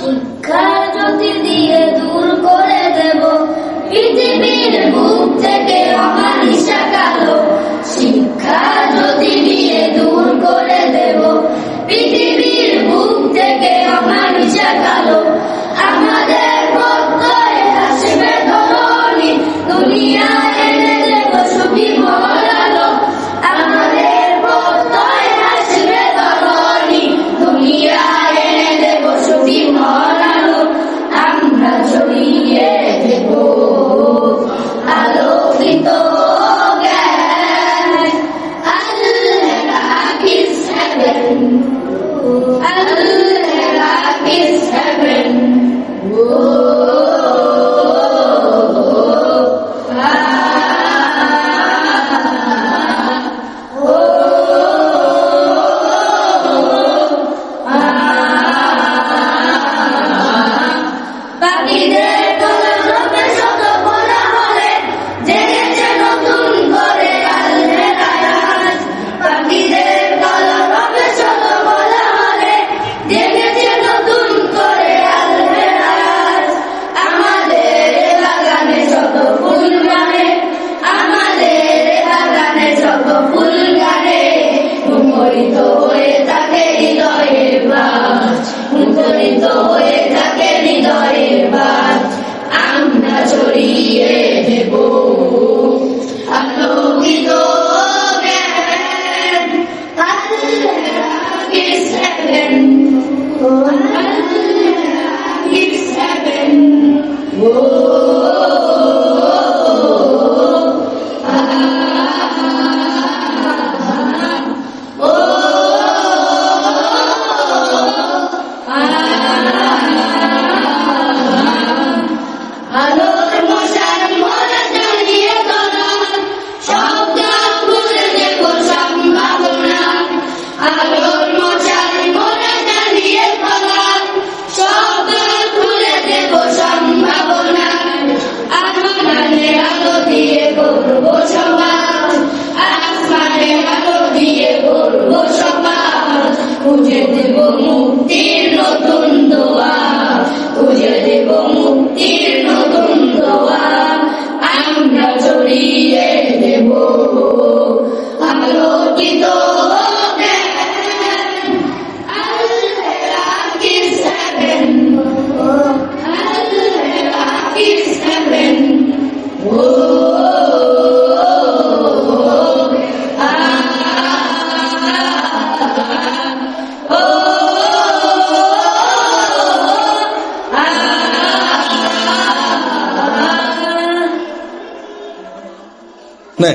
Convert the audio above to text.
শিক্ষা জ্যোতি দিয়ে দূর করে দেব পৃথিবীর বুক থেকে অমানিসা কালো। শিক্ষা জ্যোতি দিয়ে দূর করে দেব পৃথিবীর বুক থেকে অমানিসা কালো। আমাদের পথে আসবে ধরণী, দুনিয়ায় এনে দেব সুবিমল আলো। আমাদের পথে আসবে ধরণী, দুনিয়ায় এনে দেব সুবিমল আলো। আমরা ছড়িয়ে দেব আলোকিত জ্ঞান। আল্লাহ is heaven, Allah is heaven. পাখিদের কলরবে শত ভোলা হলে জেগেছে নতুন করে আল্লাহর আয়াত। পাখিদের কলরবে শত ভোলা হলে জেগেছে নতুন করে আল্লাহর আয়াত। আমাদের বাগানে শত ফুল মানে, আমাদের বাগানে শত ফুল গানে, মুখরিত হয়ে থাকে হৃদয়ের বাজ, মুখরিত হয়ে থাকে হৃদয়ের বাজ। আমরা ছড়িয়ে দেব আলোকিত জ্ঞান। আল্লাহ is heaven, Allah is heaven. আলোর মশাল মোরা জ্বালিয়ে তোলা, সব গাছ ভরে দেব সম্ভাবনা। আলোর মশাল মোরা জ্বালিয়ে তোলা, সব গাছ ভরে দেব সম্ভাবনা। আসমানে আলো দিয়ে করব সমাজ, আসমানে আলো দিয়ে করব সমাজ। খুঁজে দেব মুক্তির নতুন দোয়ার, খুঁজে দেব মুক্তির নতুন দোয়ার। আমরা ছড়িয়ে দেব আলোকিত জ্ঞান। আল্লাহ is heaven, Allah is heaven. নে